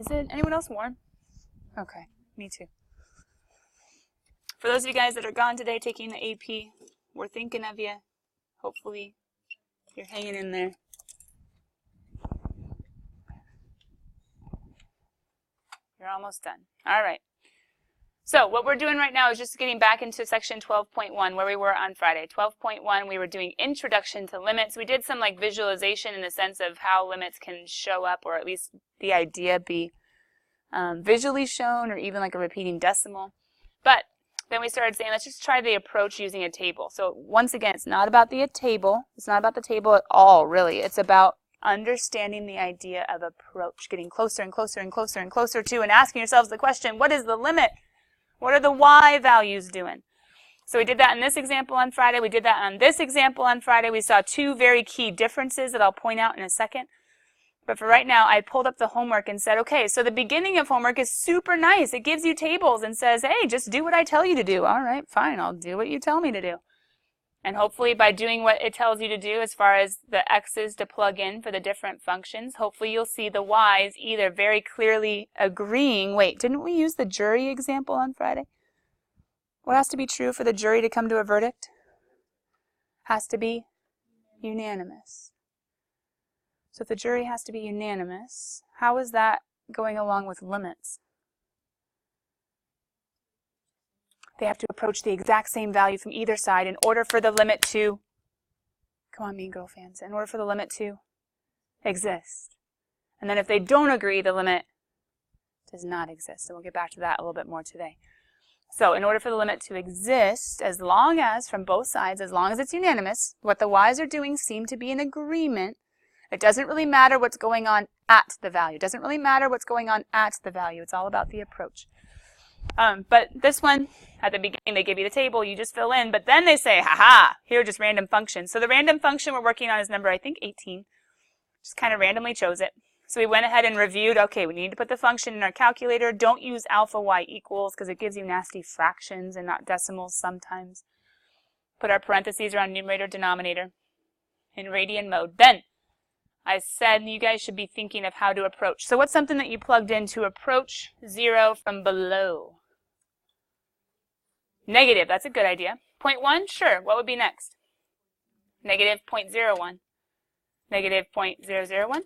Is it anyone else warm? Okay, me too. For those of you guys that are gone today taking the AP, we're thinking of you. Hopefully you're hanging in there. You're almost done. All right. So what we're doing right now is just getting back into section 12.1 where we were on Friday. 12.1, we were doing introduction to limits. We did some like visualization in the sense of how limits can show up, or at least the idea be visually shown, or even like a repeating decimal. But then we started saying, let's just try the approach using a table. So once again, it's not about the table. It's not about the table at all, really. It's about understanding the idea of approach, getting closer and closer and closer and closer to, and asking yourselves the question, what is the limit? What are the y values doing? So we did that in this example on Friday. We did that on this example on Friday. We saw two very key differences that I'll point out in a second. But for right now, I pulled up the homework and said, okay, so the beginning of homework is super nice. It gives you tables and says, hey, just do what I tell you to do. All right, fine, I'll do what you tell me to do. And hopefully by doing what it tells you to do as far as the x's to plug in for the different functions, hopefully you'll see the y's either very clearly agreeing. Wait, didn't we use the jury example on Friday? What has to be true for the jury to come to a verdict? Has to be unanimous. So if the jury has to be unanimous, how is that going along with limits? They have to approach the exact same value from either side in order for the limit to, come on Mean Girl fans, in order for the limit to exist. And then if they don't agree, the limit does not exist. So we'll get back to that a little bit more today. So in order for the limit to exist, as long as, from both sides, as long as it's unanimous, what the y's are doing seem to be in agreement. It doesn't really matter what's going on at the value. It doesn't really matter what's going on at the value. It's all about the approach. But this one, at the beginning, they give you the table, you just fill in, but then they say, haha, here are just random functions. So the random function we're working on is number, I think, 18. Just kind of randomly chose it. So we went ahead and reviewed, okay, we need to put the function in our calculator. Don't use alpha y equals because it gives you nasty fractions and not decimals sometimes. Put our parentheses around numerator, denominator in radian mode. Then I said you guys should be thinking of how to approach. So what's something that you plugged in to approach 0 from below? Negative, that's a good idea. 0.1, sure. What would be next? Negative 0.01. Negative 0.001.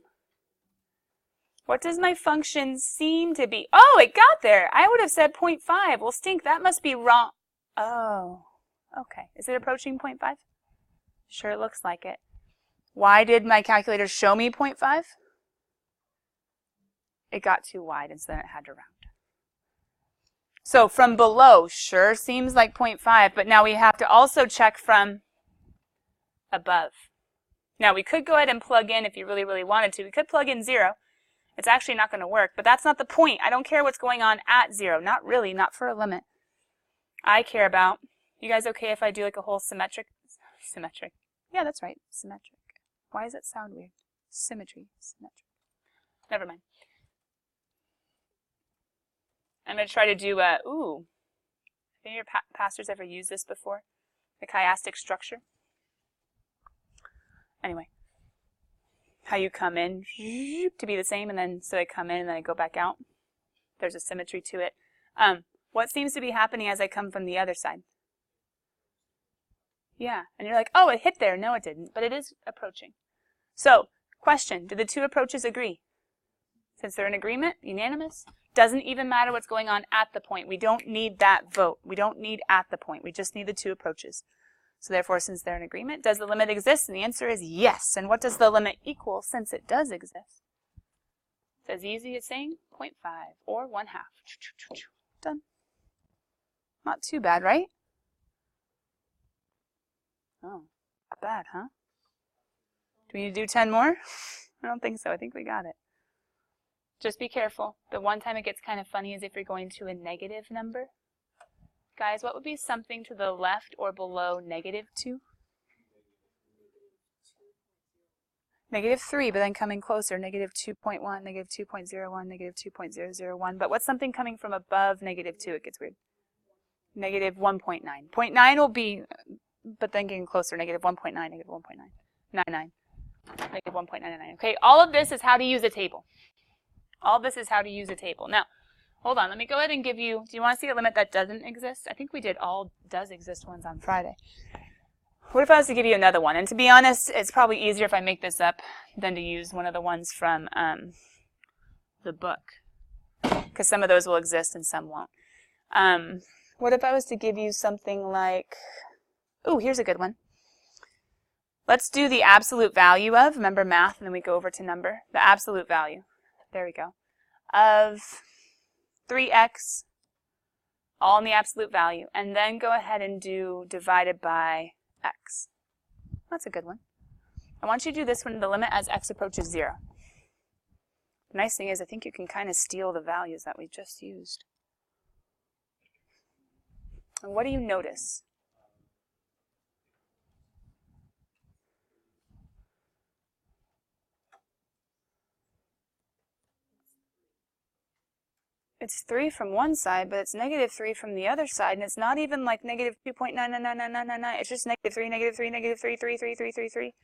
What does my function seem to be? Oh, it got there. I would have said 0.5. Well, stink, that must be wrong. Oh, okay. Is it approaching 0.5? Sure, it looks like it. Why did my calculator show me 0.5? It got too wide, and so then it had to round. So from below, sure seems like 0.5, but now we have to also check from above. Now we could go ahead and plug in, if you really, really wanted to. We could plug in 0. It's actually not going to work, but that's not the point. I don't care what's going on at 0. Not really, not for a limit. I care about, you guys okay if I do like a whole symmetric? Yeah, that's right, symmetric. Why does that sound weird? Symmetry, symmetric. Never mind. I'm going to try to do, have any of your pastors ever used this before? The chiastic structure? Anyway, how you come in to be the same, and then so I come in and then I go back out. There's a symmetry to it. What seems to be happening as I come from the other side? Yeah, and you're like, oh, it hit there. No, it didn't, but it is approaching. So, question, do the two approaches agree? Since they're in agreement, unanimous, doesn't even matter what's going on at the point. We don't need that vote. We don't need at the point. We just need the two approaches. So therefore, since they're in agreement, does the limit exist? And the answer is yes. And what does the limit equal since it does exist? It's as easy as saying 0.5 or 1/2. Done. Not too bad, right? Oh, not bad, huh? Do we need to do 10 more? I don't think so. I think we got it. Just be careful. The one time it gets kind of funny is if you're going to a negative number. Guys, what would be something to the left or below -2? -3, but then coming closer, -2.1, -2.01, -2.001. But what's something coming from above -2? It gets weird. -1.9. 0.9 will be, but then getting closer, -1.9, -1.9. 99. -1.99. Okay, all of this is how to use a table. All this is how to use a table. Now, hold on. Let me go ahead and give you, do you want to see a limit that doesn't exist? I think we did all does exist ones on Friday. What if I was to give you another one? And to be honest, it's probably easier if I make this up than to use one of the ones from the book, because some of those will exist and some won't. What if I was to give you something like, oh, here's a good one. Let's do the absolute value of, remember math, and then we go over to number. The absolute value, there we go, of 3x, all in the absolute value, and then go ahead and do divided by x. That's a good one. I want you to do this one, the limit as x approaches 0. The nice thing is I think you can kind of steal the values that we just used. And what do you notice? It's 3 from one side, but it's negative 3 from the other side, and it's not even like negative 2.999999. It's just negative 3, negative 3, negative 3, 3, 3, 3, 3, 3.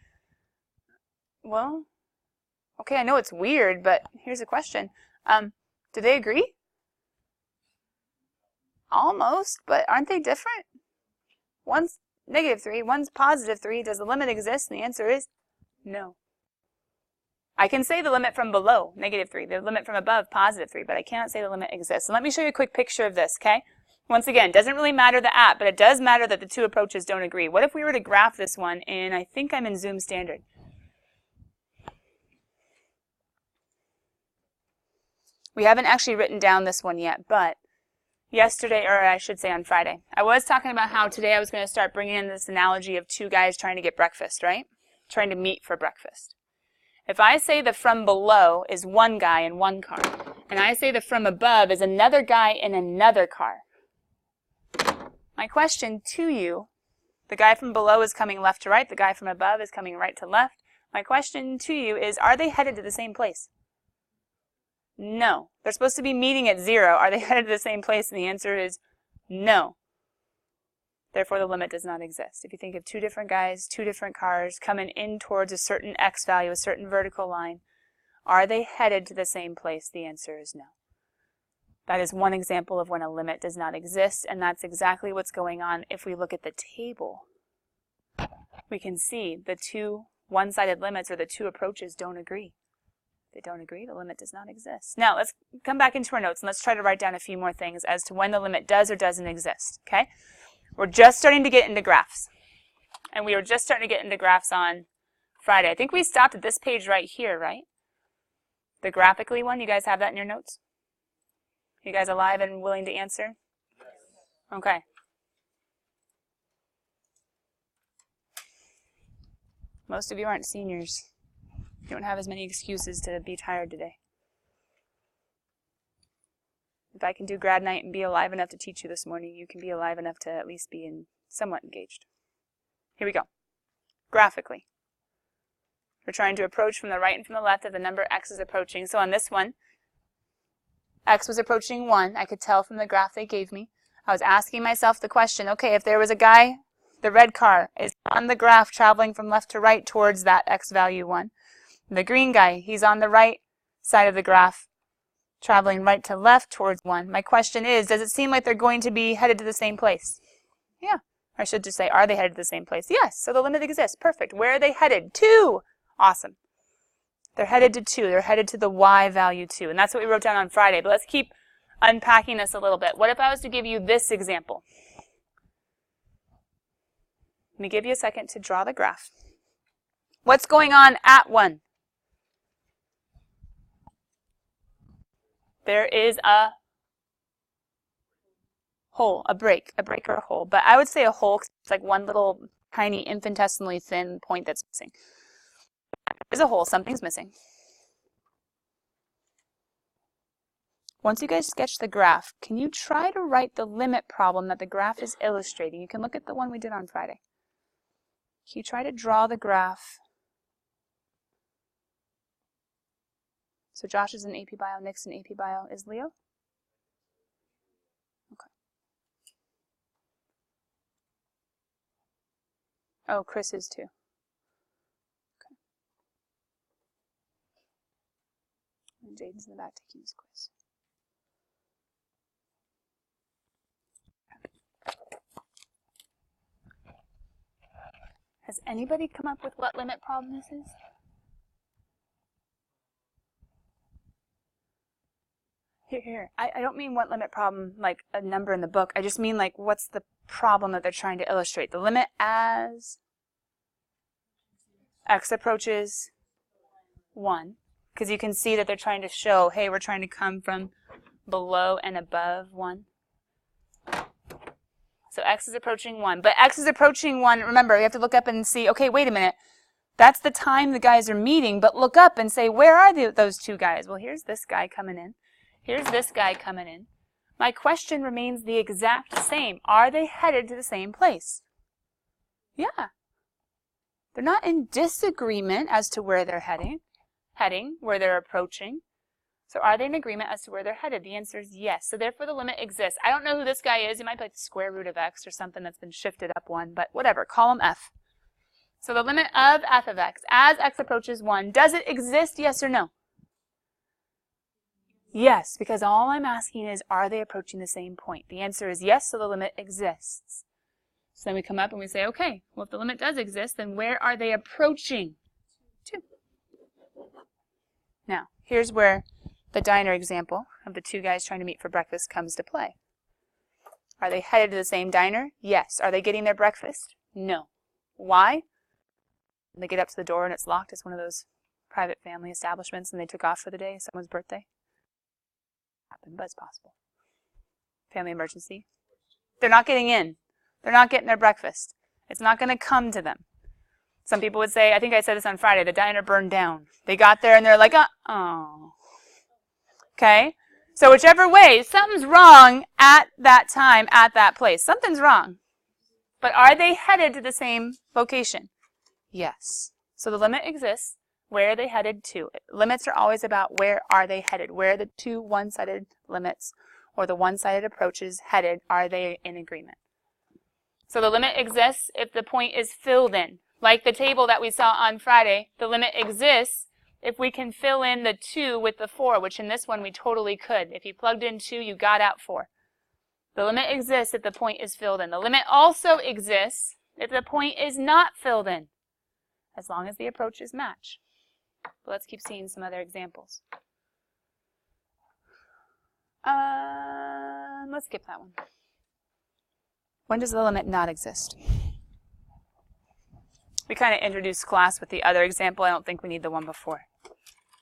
Well, okay, I know it's weird, but here's a question. Do they agree? Almost, but aren't they different? One's negative 3, one's positive 3. Does the limit exist? And the answer is no. I can say the limit from below, negative 3, the limit from above, positive 3, but I cannot say the limit exists. So let me show you a quick picture of this, okay? Once again, it doesn't really matter the at, but it does matter that the two approaches don't agree. What if we were to graph this one in, I think I'm in Zoom Standard. We haven't actually written down this one yet, but yesterday, or I should say on Friday, I was talking about how today I was going to start bringing in this analogy of two guys trying to get breakfast, right? Trying to meet for breakfast. If I say the from below is one guy in one car, and I say the from above is another guy in another car, my question to you, the guy from below is coming left to right, the guy from above is coming right to left. My question to you is, are they headed to the same place? No. They're supposed to be meeting at 0. Are they headed to the same place? And the answer is no. Therefore, the limit does not exist. If you think of two different guys, two different cars coming in towards a certain x value, a certain vertical line, are they headed to the same place? The answer is no. That is one example of when a limit does not exist, and that's exactly what's going on if we look at the table. We can see the two one-sided limits or the two approaches don't agree. If they don't agree, the limit does not exist. Now, let's come back into our notes and let's try to write down a few more things as to when the limit does or doesn't exist, okay? We're just starting to get into graphs. And we were just starting to get into graphs on Friday. I think we stopped at this page right here, right? The graphically one. You guys have that in your notes? You guys alive and willing to answer? Okay. Most of you aren't seniors. You don't have as many excuses to be tired today. If I can do grad night and be alive enough to teach you this morning, you can be alive enough to at least be somewhat engaged. Here we go. Graphically. We're trying to approach from the right and from the left of the number x is approaching. So on this one, x was approaching 1. I could tell from the graph they gave me. I was asking myself the question, okay, if there was a guy, the red car is on the graph traveling from left to right towards that x value 1. The green guy, he's on the right side of the graph, traveling right to left towards 1. My question is, does it seem like they're going to be headed to the same place? Yeah. I should just say, are they headed to the same place? Yes. So the limit exists. Perfect. Where are they headed? 2. Awesome. They're headed to 2. They're headed to the y value 2. And that's what we wrote down on Friday. But let's keep unpacking this a little bit. What if I was to give you this example? Let me give you a second to draw the graph. What's going on at 1? There is a hole, a break or a hole. But I would say a hole because it's like one little tiny infinitesimally thin point that's missing. There's a hole, something's missing. Once you guys sketch the graph, can you try to write the limit problem that the graph is illustrating? You can look at the one we did on Friday. Can you try to draw the graph? So Josh is in AP Bio, Nick's in AP Bio. Is Leo? Okay. Oh, Chris is too. Okay. Jaden's in the back taking his quiz. Has anybody come up with what limit problem this is? Here. I don't mean what limit problem, like a number in the book. I just mean like what's the problem that they're trying to illustrate. The limit as x approaches 1. Because you can see that they're trying to show, hey, we're trying to come from below and above 1. So x is approaching 1. But x is approaching 1, remember, you have to look up and see, okay, wait a minute. That's the time the guys are meeting, but look up and say, where are those two guys? Well, here's this guy coming in. Here's this guy coming in. My question remains the exact same. Are they headed to the same place? Yeah. They're not in disagreement as to where they're heading, where they're approaching. So are they in agreement as to where they're headed? The answer is yes. So therefore the limit exists. I don't know who this guy is. He might be like the square root of x or something that's been shifted up 1, but whatever. Call him f. So the limit of f of x as x approaches 1, does it exist, yes or no? Yes, because all I'm asking is, are they approaching the same point? The answer is yes, so the limit exists. So then we come up and we say, okay, well, if the limit does exist, then where are they approaching? 2. Now, here's where the diner example of the two guys trying to meet for breakfast comes to play. Are they headed to the same diner? Yes. Are they getting their breakfast? No. Why? They get up to the door and it's locked. It's one of those private family establishments and they took off for the day, someone's birthday. Happened, but it's possible. Family emergency. They're not getting in. They're not getting their breakfast. It's not going to come to them. Some people would say, I think I said this on Friday, the diner burned down. They got there and they're like, oh. Okay? So whichever way, something's wrong at that time, at that place. Something's wrong. But are they headed to the same location? Yes. So the limit exists. Where are they headed to? Limits are always about where are they headed. Where are the two one-sided limits or the one-sided approaches headed? Are they in agreement? So the limit exists if the point is filled in. Like the table that we saw on Friday, the limit exists if we can fill in the 2 with the 4, which in this one we totally could. If you plugged in 2, you got out 4. The limit exists if the point is filled in. The limit also exists if the point is not filled in, as long as the approaches match. But let's keep seeing some other examples. Let's skip that one. When does the limit not exist? We kind of introduced class with the other example. I don't think we need the one before.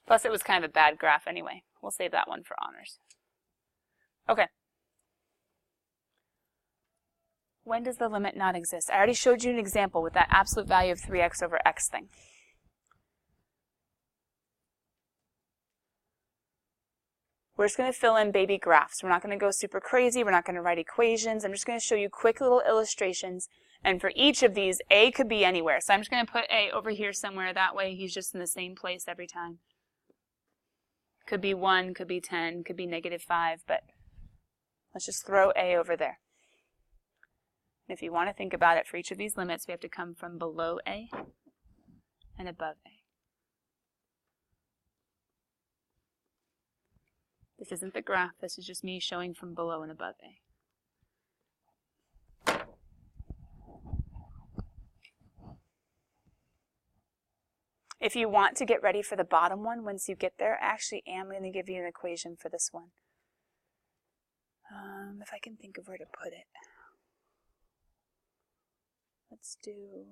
Plus, it was kind of a bad graph anyway. We'll save that one for honors. Okay. When does the limit not exist? I already showed you an example with that absolute value of 3x over x thing. We're just going to fill in baby graphs. We're not going to go super crazy. We're not going to write equations. I'm just going to show you quick little illustrations. And for each of these, A could be anywhere. So I'm just going to put A over here somewhere. That way he's just in the same place every time. Could be 1, could be 10, could be -5, but let's just throw A over there. And if you want to think about it, for each of these limits, we have to come from below A and above A. This isn't the graph, this is just me showing from below and above A. If you want to get ready for the bottom one, once you get there, I actually am going to give you an equation for this one. If I can think of where to put it. Let's do...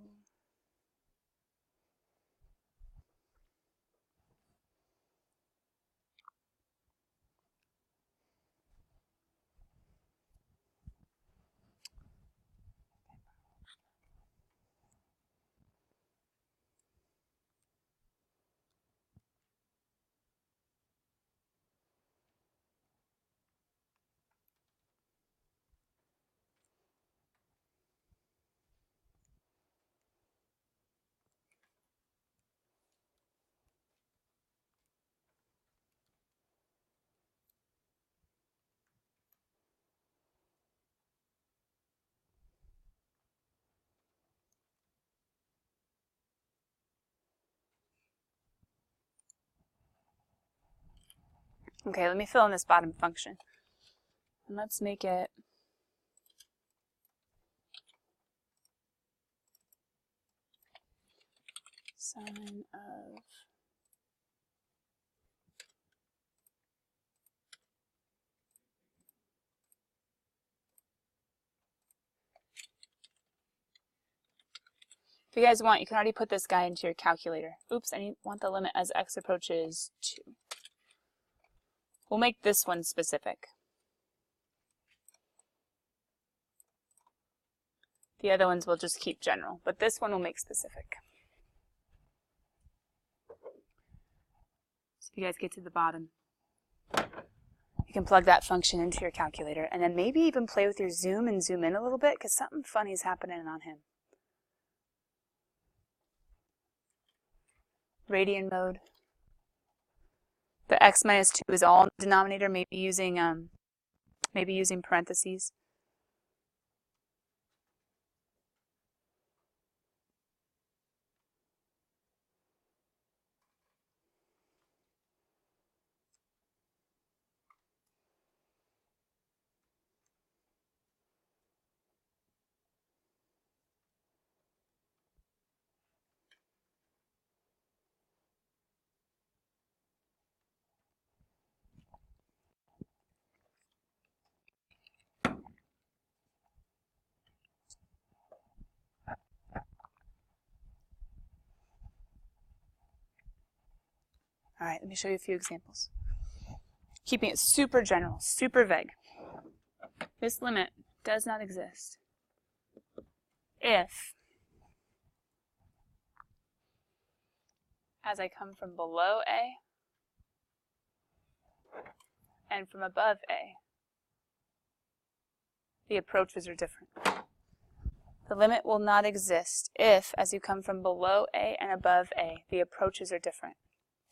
Okay, let me fill in this bottom function. And let's make it sine of if you guys want, you can already put this guy into your calculator. Oops, I want the limit as x approaches 2. We'll make this one specific. The other ones we'll just keep general, but this one will make specific. So if you guys get to the bottom, you can plug that function into your calculator, and then maybe even play with your zoom and zoom in a little bit, because something funny is happening on him. Radian mode. The x minus 2 is all in the denominator, maybe using parentheses. All right, let me show you a few examples. Keeping it super general, super vague. This limit does not exist if, as I come from below A and from above A, the approaches are different. The limit will not exist if, as you come from below A and above A, the approaches are different.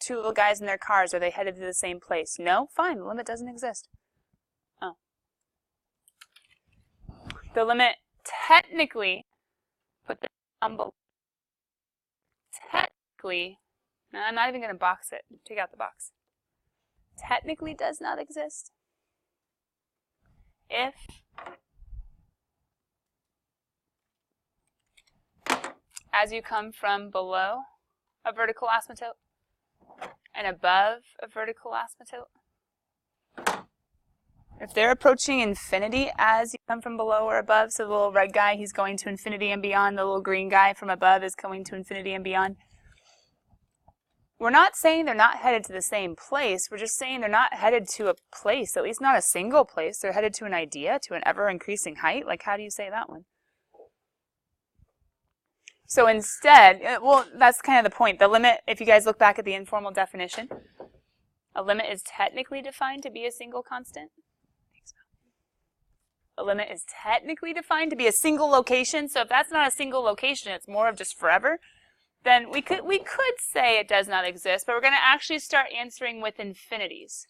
Two little guys in their cars, are they headed to the same place? No? Fine, the limit doesn't exist. Oh. The limit technically, put this on below. Technically, no, I'm not even going to box it. Take out the box. Technically does not exist if as you come from below a vertical asymptote and above a vertical asymptote, if they're approaching infinity as you come from below or above, so the little red guy, he's going to infinity and beyond, the little green guy from above is going to infinity and beyond. We're not saying they're not headed to the same place, we're just saying they're not headed to a place, at least not a single place. They're headed to an idea, to an ever-increasing height. Like, how do you say that one? So instead, well, that's kind of the point. The limit, if you guys look back at the informal definition, a limit is technically defined to be a single constant. A limit is technically defined to be a single location. So if that's not a single location, it's more of just forever, then we could say it does not exist, but we're going to actually start answering with infinities.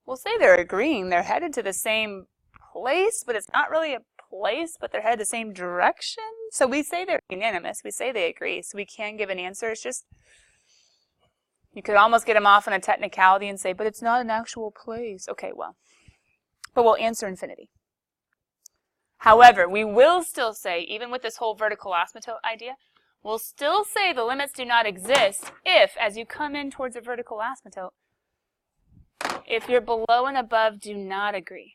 We'll say they're agreeing. They're headed to the same place, but it's not really a place, but they're headed the same direction. So we say they're unanimous. We say they agree. So we can give an answer. It's just, you could almost get them off on a technicality and say, but it's not an actual place. Okay, well, but we'll answer infinity. However, we will still say, even with this whole vertical asymptote idea, we'll still say the limits do not exist if, as you come in towards a vertical asymptote, if your below and above do not agree.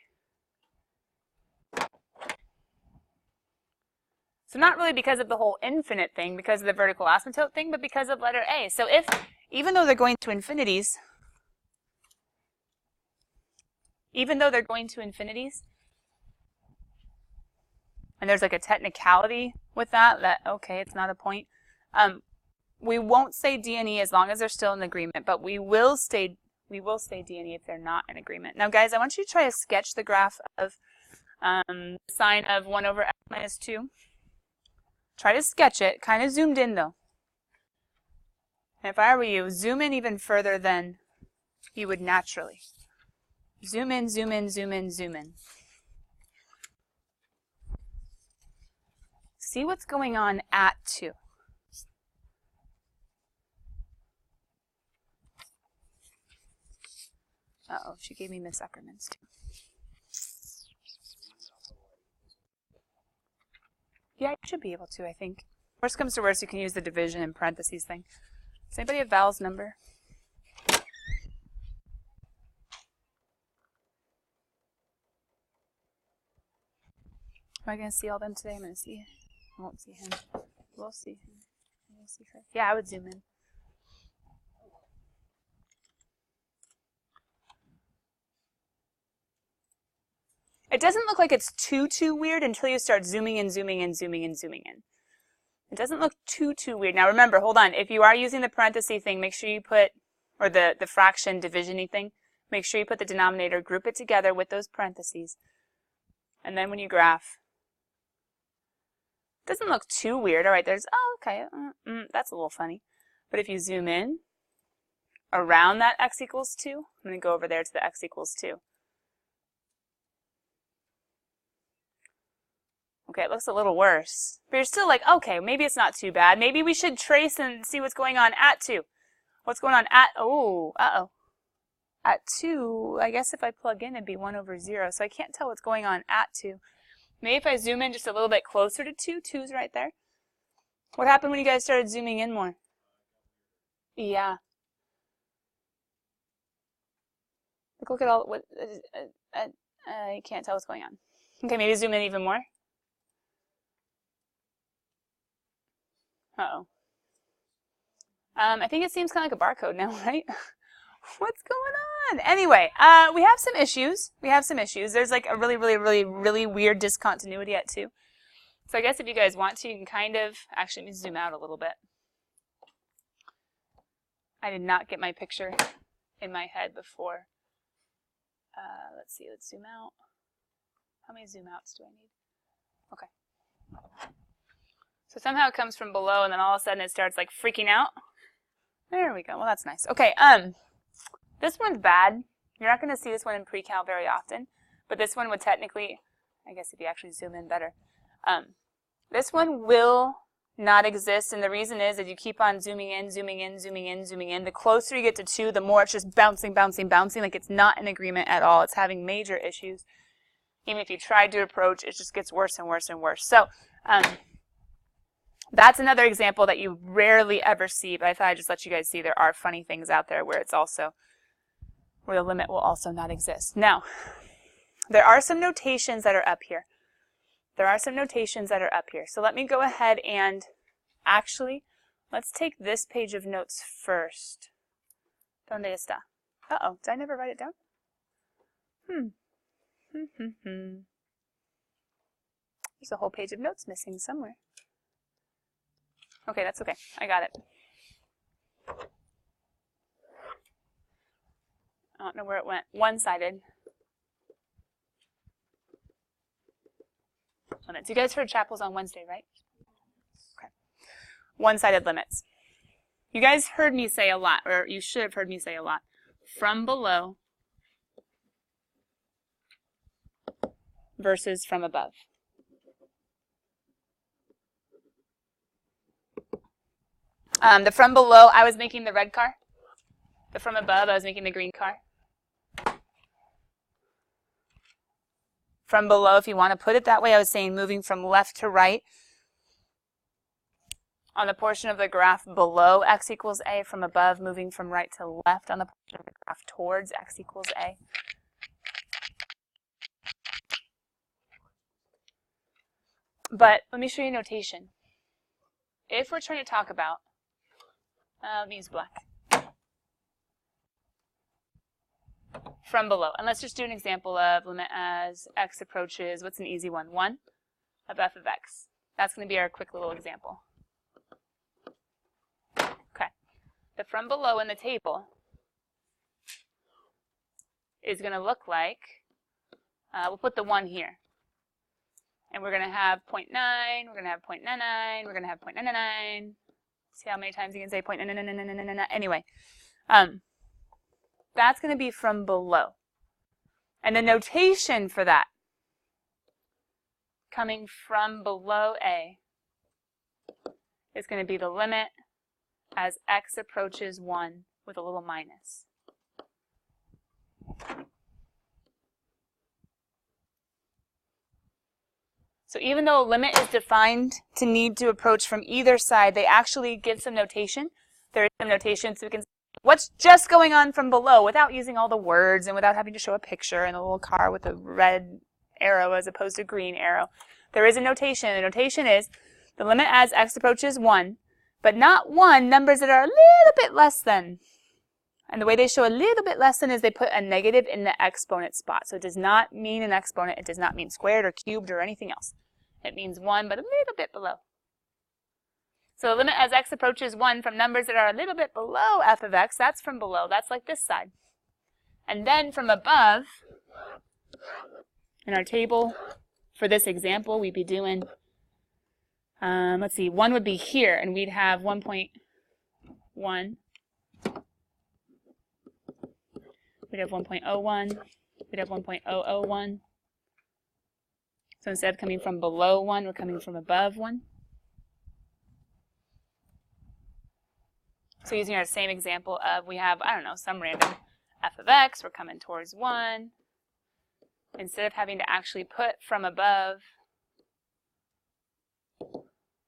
So not really because of the whole infinite thing, because of the vertical asymptote thing, but because of letter A. So if, even though they're going to infinities, and there's like a technicality with that, okay, it's not a point, we won't say D and E as long as they're still in agreement, but we will say D and E if they're not in agreement. Now guys, I want you to try to sketch the graph of sine of 1 over x minus 2. Try to sketch it, kind of zoomed in though. And if I were you, zoom in even further than you would naturally. Zoom in, zoom in, zoom in, zoom in. See what's going on at 2. Uh-oh, she gave me Miss Zuckerman's too. Yeah, you should be able to, I think. Worst comes to worst, you can use the division and parentheses thing. Does anybody have Val's number? Am I going to see all them today? I'm going to see. I won't see him. We'll see him. We'll see her. Yeah, I would zoom in. It doesn't look like it's too weird until you start zooming in, zooming in, zooming in, zooming in. It doesn't look too weird. Now remember, hold on. If you are using the parenthesis thing, make sure you put, or the fraction division-y thing, make sure you put the denominator, group it together with those parentheses. And then when you graph, it doesn't look too weird. All right, there's, oh, okay, that's a little funny. But if you zoom in around that x equals 2, I'm going to go over there to the x equals 2. Okay, it looks a little worse. But you're still like, okay, maybe it's not too bad. Maybe we should trace and see what's going on at 2. What's going on at, oh, uh-oh. At 2, I guess if I plug in, it'd be 1 over 0. So I can't tell what's going on at 2. Maybe if I zoom in just a little bit closer to 2, 2's right there. What happened when you guys started zooming in more? Yeah. Look at all, what, I can't tell what's going on. Okay, maybe zoom in even more. Uh-oh. I think it seems kind of like a barcode now, right? What's going on? Anyway, we have some issues. There's like a really weird discontinuity at 2. So I guess if you guys want to, you can kind of, actually, let me zoom out a little bit. I did not get my picture in my head before. Let's see, let's zoom out. How many zoom outs do I need? Okay. So somehow it comes from below and then all of a sudden it starts like freaking out. There we go. Well, that's nice. Okay, this one's bad. You're not going to see this one in Precalc very often, but this one would technically, I guess if you actually zoom in better, this one will not exist, and the reason is that you keep on zooming in, zooming in, zooming in, zooming in. The closer you get to 2, the more it's just bouncing, like it's not in agreement at all. It's having major issues. Even if you tried to approach, it just gets worse and worse and worse. So that's another example that you rarely ever see, but I thought I'd just let you guys see there are funny things out there where it's also, where the limit will also not exist. Now, there are some notations that are up here. So let me go ahead and actually, let's take this page of notes first. ¿Dónde está? Uh-oh, did I never write it down? There's a whole page of notes missing somewhere. Okay, that's okay. I got it. I don't know where it went. One-sided limits. You guys heard chapels on Wednesday, right? Okay. One-sided limits. You guys heard me say a lot, or you should have heard me say a lot. From below versus from above. The from below, I was making the red car. The from above, I was making the green car. From below, if you want to put it that way, I was saying moving from left to right. On the portion of the graph below x equals a, from above, moving from right to left on the portion of the graph towards x equals a. But let me show you notation. If we're trying to talk about, let me use black. From below. And let's just do an example of limit as x approaches, what's an easy one? 1 of f of x. That's going to be our quick little example. Okay. The from below in the table is going to look like, we'll put the 1 here. And we're going to have 0.9, we're going to have 0.99, we're going to have 0.99. See how many times you can say 0.99. Anyway, that's going to be from below. And the notation for that, coming from below a, is going to be the limit as x approaches 1 with a little minus. So even though a limit is defined to need to approach from either side, they actually give some notation. There is some notation so we can see what's just going on from below without using all the words and without having to show a picture and a little car with a red arrow as opposed to a green arrow. There is a notation. The notation is the limit as x approaches 1, but not 1, numbers that are a little bit less than. And the way they show a little bit less than is they put a negative in the exponent spot. So it does not mean an exponent. It does not mean squared or cubed or anything else. It means 1, but a little bit below. So the limit as x approaches 1 from numbers that are a little bit below f of x, that's from below. That's like this side. And then from above, in our table, for this example, we'd be doing, let's see, 1 would be here, and we'd have 1.1. We'd have 1.01. We'd have 1.001. So instead of coming from below 1, we're coming from above 1. So using our same example of, we have, I don't know, some random f of x, we're coming towards 1. Instead of having to actually put from above,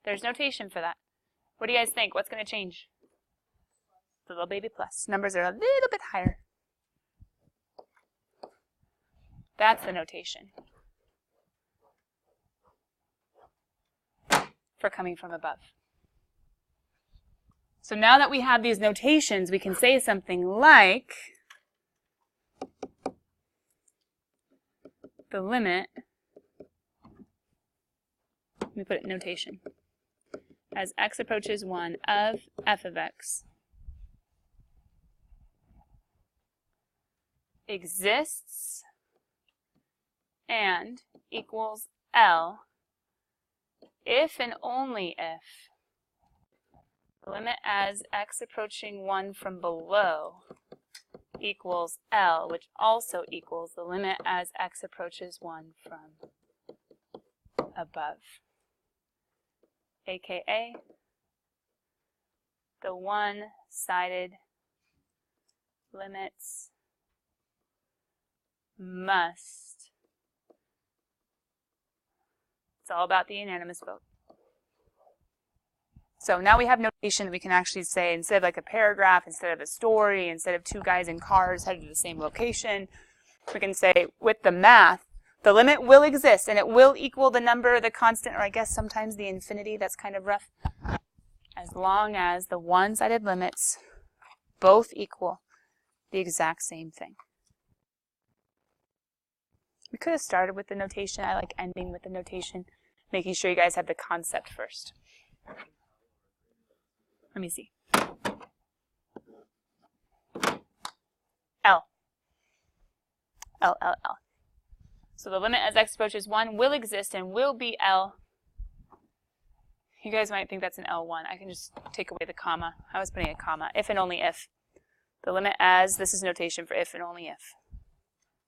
there's notation for that. What do you guys think? What's going to change? The little baby plus. Numbers are a little bit higher. That's the notation for coming from above. So now that we have these notations, we can say something like the limit, let me put it in notation, as x approaches 1 of f of x exists and equals L if and only if the limit as x approaching 1 from below equals L, which also equals the limit as x approaches 1 from above, aka the one-sided limits must. It's all about the unanimous vote. So now we have notation that we can actually say, instead of like a paragraph, instead of a story, instead of two guys in cars headed to the same location, we can say with the math, the limit will exist and it will equal the number, the constant, or I guess sometimes the infinity. That's kind of rough. As long as the one-sided limits both equal the exact same thing. We could have started with the notation. I like ending with the notation, making sure you guys have the concept first. Let me see. L. L, L, L. So the limit as x approaches 1 will exist and will be L. You guys might think that's an L1. I can just take away the comma. I was putting a comma. If and only if. The limit as, this is notation for if and only if.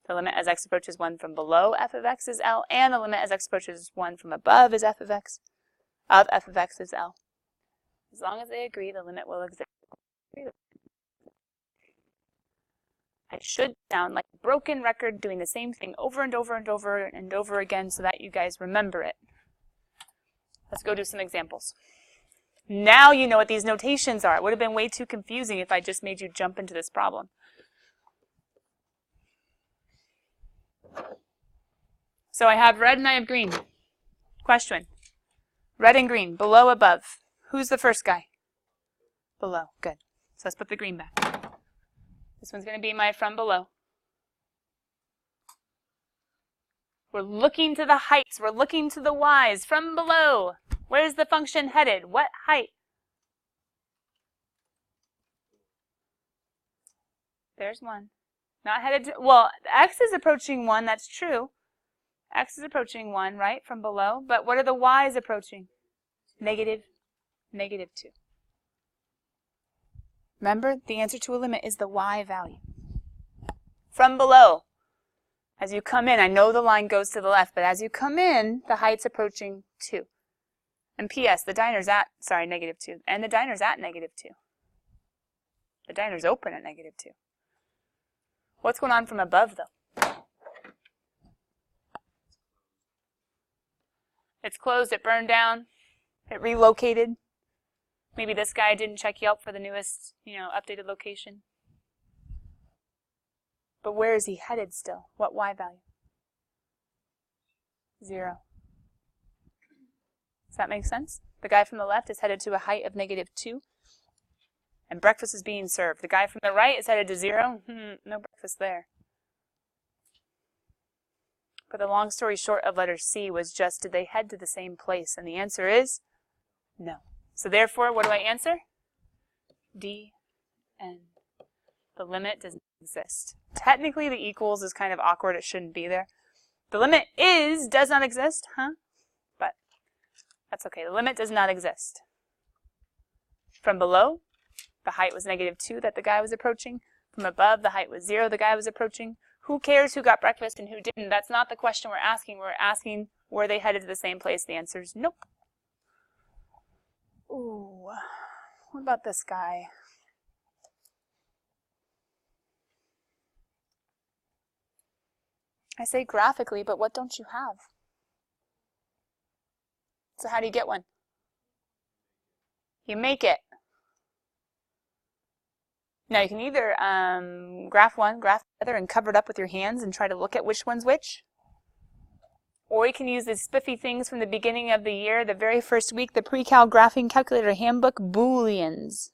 The limit as x approaches 1 from below f of x is L, and the limit as x approaches 1 from above is f of x is L. As long as they agree, the limit will exist. I should sound like a broken record doing the same thing over and over and over and over again so that you guys remember it. Let's go do some examples. Now you know what these notations are. It would have been way too confusing if I just made you jump into this problem. So I have red and I have green. Question. Red and green, below, above. Who's the first guy? Below. Good. So let's put the green back. This one's going to be my from below. We're looking to the heights. We're looking to the y's. From below. Where's the function headed? What height? There's 1. Not headed to, well, x is approaching 1. That's true. X is approaching 1, right, from below. But what are the y's approaching? Negative 2. Remember, the answer to a limit is the y value. From below. As you come in, I know the line goes to the left, but as you come in, the height's approaching 2. And P.S., the diner's at, sorry, negative 2. And the diner's at negative 2. The diner's open at negative 2. What's going on from above, though? It's closed, it burned down, it relocated. Maybe this guy didn't check Yelp for the newest, updated location. But where is he headed still? What Y value? 0. Does that make sense? The guy from the left is headed to a height of -2. And breakfast is being served. The guy from the right is headed to 0. No breakfast there. But the long story short of letter C was just, did they head to the same place? And the answer is no. So therefore, what do I answer? D, N. The limit does not exist. Technically, the equals is kind of awkward. It shouldn't be there. The limit does not exist, But that's okay. The limit does not exist. From below, the height was -2 that the guy was approaching. From above, the height was 0 the guy was approaching. Who cares who got breakfast and who didn't? That's not the question we're asking. We're asking, were they headed to the same place? The answer is nope. Ooh, what about this guy? I say graphically, but what don't you have? So how do you get one? You make it. Now you can either graph one, graph the other, and cover it up with your hands and try to look at which one's which. Or you can use the spiffy things from the beginning of the year, the very first week, the Precalc Graphing Calculator Handbook, Booleans.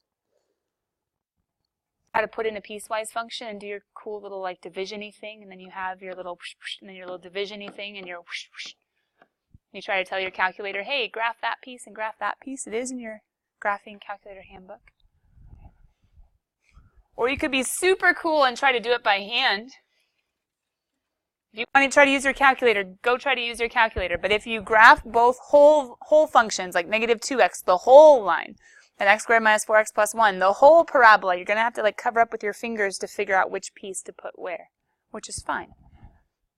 How to put in a piecewise function and do your cool little like division-y thing, and then you have your little and then your little division-y thing and your you try to tell your calculator, hey, graph that piece and graph that piece. It is in your Graphing Calculator Handbook. Or you could be super cool and try to do it by hand. If you want to try to use your calculator, go try to use your calculator. But if you graph both whole functions, like -2x, the whole line, and x squared minus 4x plus 1, the whole parabola, you're going to have to like cover up with your fingers to figure out which piece to put where, which is fine.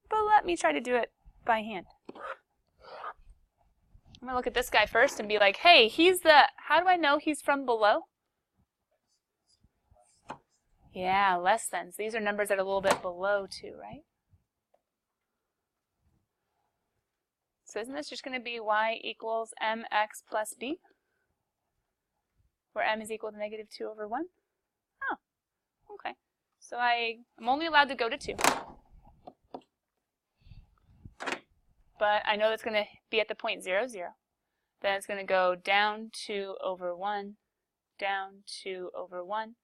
But let me try to do it by hand. I'm going to look at this guy first and be like, hey, how do I know he's from below? Yeah, less than. So these are numbers that are a little bit below 2, right? So isn't this just going to be y equals mx plus b? Where m is equal to -2 over 1? Oh, okay. So I'm only allowed to go to 2. But I know that's going to be at the point 0, 0. Then it's going to go down 2 over 1, down 2 over 1.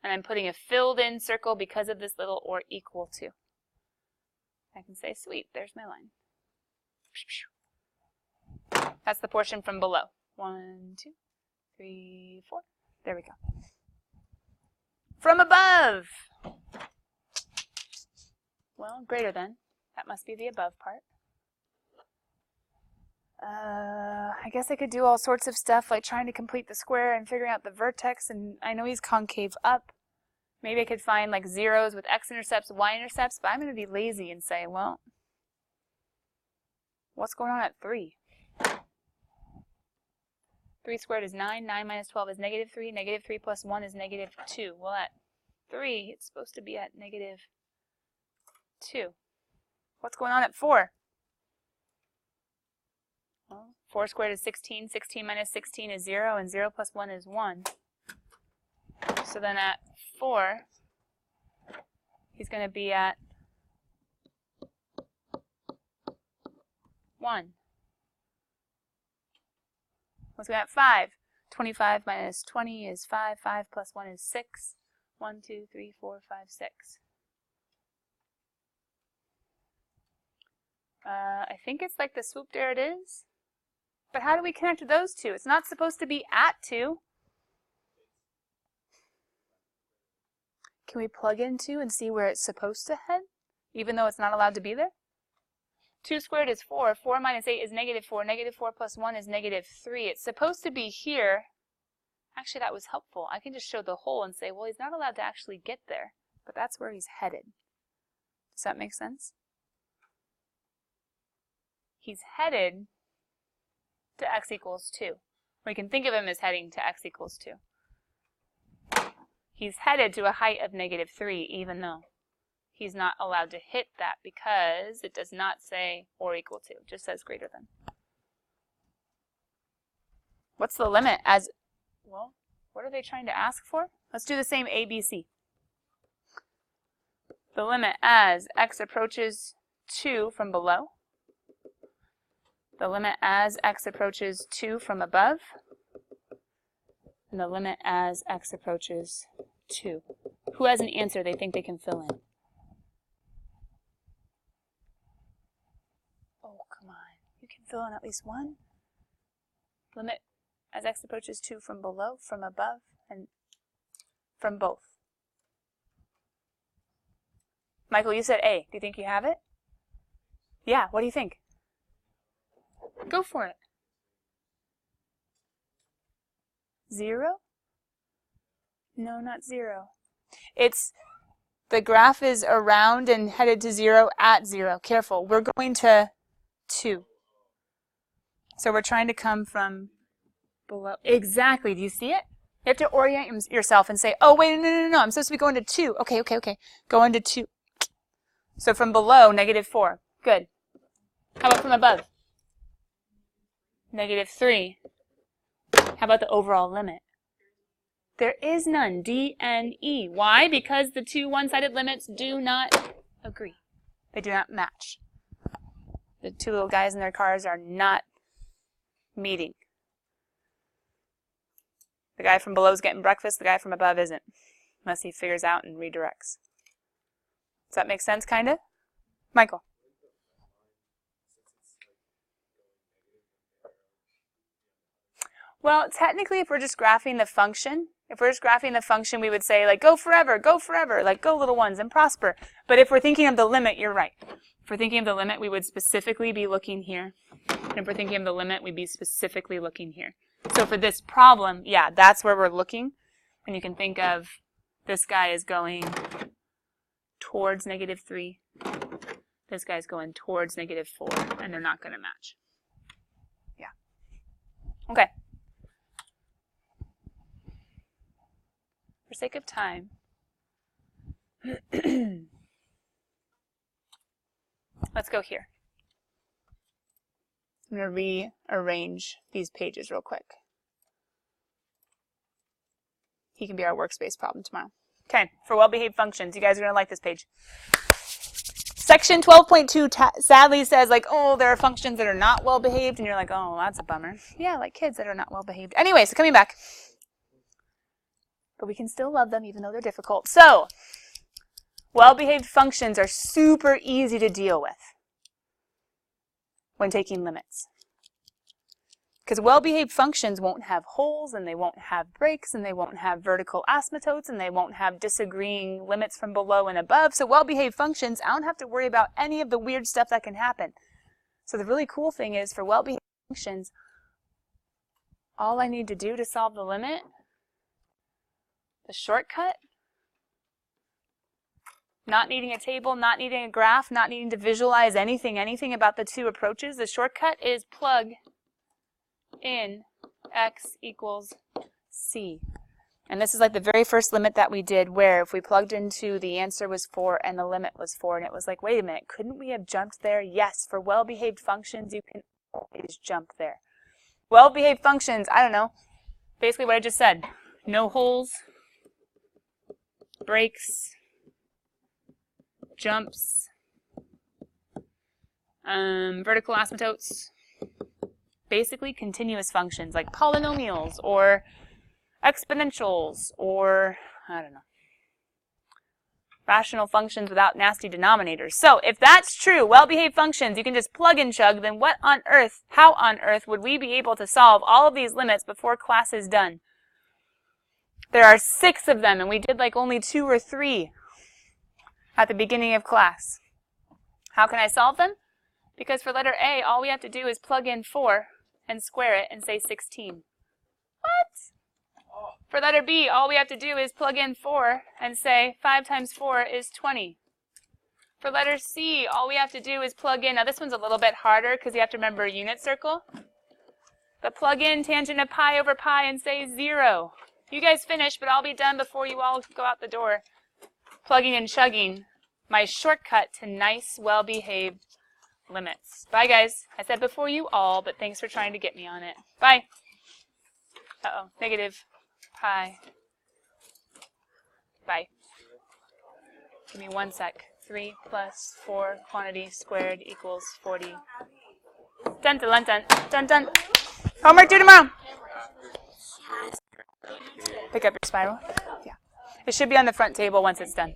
And I'm putting a filled in circle because of this little or equal to. I can say, sweet, there's my line. That's the portion from below. 1, 2, 3, 4. There we go. From above. Well, greater than. That must be the above part. I guess I could do all sorts of stuff like trying to complete the square and figuring out the vertex, and I know he's concave up. Maybe I could find like zeros with x-intercepts, y-intercepts, but I'm going to be lazy and say, well, what's going on at 3? 3 squared is 9, 9 minus 12 is -3, -3 plus 1 is -2. Well, at 3, it's supposed to be at -2. What's going on at 4? Well, 4 squared is 16, 16 minus 16 is 0, and 0 plus 1 is 1. So then at 4, he's going to be at 1. What's going at 5? 25 minus 20 is 5. 5 plus 1 is 6. 1, 2, 3, 4, 5, 6. I think it's like the swoop, there it is. But how do we connect those two? It's not supposed to be at 2. Can we plug in 2 and see where it's supposed to head, even though it's not allowed to be there? 2 squared is 4. 4 minus 8 is -4. -4 plus 1 is -3. It's supposed to be here. Actually, that was helpful. I can just show the hole and say, well, he's not allowed to actually get there, but that's where he's headed. Does that make sense? He's headed to x equals 2. Or you can think of him as heading to x equals 2. He's headed to a height of -3, even though he's not allowed to hit that because it does not say or equal to. It just says greater than. What's the limit as, well, what are they trying to ask for? Let's do the same A, B, C. The limit as x approaches 2 from below. The limit as x approaches 2 from above. And the limit as x approaches 2. Who has an answer they think they can fill in? Oh, come on. You can fill in at least one. Limit as x approaches 2 from below, from above, and from both. Michael, you said A. Do you think you have it? Yeah, what do you think? Go for it. 0? No, not 0. It's, the graph is around and headed to 0 at 0. Careful, we're going to 2. So we're trying to come from below. Exactly, do you see it? You have to orient yourself and say, oh, wait, no, I'm supposed to be going to 2. Okay. Going to 2. So from below, -4. Good. How about from above? -3. How about the overall limit? There is none. D and E. Why? Because the two one-sided limits do not agree. They do not match. The two little guys in their cars are not meeting. The guy from below is getting breakfast. The guy from above isn't. Unless he figures out and redirects. Does that make sense, kind of? Michael? Well, technically, if we're just graphing the function, we would say, like, go forever, like, go little ones and prosper. But if we're thinking of the limit, you're right. If we're thinking of the limit, we would specifically be looking here. And if we're thinking of the limit, we'd be specifically looking here. So for this problem, yeah, that's where we're looking. And you can think of this guy is going towards -3. This guy's going towards -4, and they're not going to match. Yeah. Okay. For sake of time, let's go here. I'm going to rearrange these pages real quick. He can be our workspace problem tomorrow. Okay, for well-behaved functions. You guys are going to like this page. Section 12.2 sadly says, like, oh, there are functions that are not well-behaved, and you're like, oh, that's a bummer. Yeah, like kids that are not well-behaved. Anyway, so coming back. But we can still love them even though they're difficult. So, well-behaved functions are super easy to deal with when taking limits. Because well-behaved functions won't have holes, and they won't have breaks, and they won't have vertical asymptotes, and they won't have disagreeing limits from below and above. So well-behaved functions, I don't have to worry about any of the weird stuff that can happen. So the really cool thing is, for well-behaved functions, all I need to do to solve the limit, the shortcut, not needing a table, not needing a graph, not needing to visualize anything about the two approaches, the shortcut is plug in x equals c. And this is like the very first limit that we did, where if we plugged into the answer was 4 and the limit was 4, and it was like, wait a minute, couldn't we have jumped there? Yes, for well-behaved functions, you can always jump there. Well-behaved functions, I don't know, basically what I just said. No holes, breaks, jumps, vertical asymptotes, basically continuous functions like polynomials or exponentials or, I don't know, rational functions without nasty denominators. So if that's true, well-behaved functions, you can just plug and chug, then what on earth, how on earth would we be able to solve all of these limits before class is done? There are 6 of them, and we did like only 2 or 3 at the beginning of class. How can I solve them? Because for letter A, all we have to do is plug in 4 and square it and say 16. What? For letter B, all we have to do is plug in 4 and say 5 times 4 is 20. For letter C, all we have to do is plug in, now this one's a little bit harder because you have to remember a unit circle, but plug in tangent of pi over pi and say 0. You guys finish, but I'll be done before you all go out the door. Plugging and chugging my shortcut to nice, well-behaved limits. Bye, guys. I said before you all, but thanks for trying to get me on it. Bye. Uh-oh, negative pi. Bye. Give me 1 sec. 3 plus 4 quantity squared equals 40. Dun dun dun dun dun. Homework due tomorrow. Pick up your spiral. Yeah. It should be on the front table once it's done.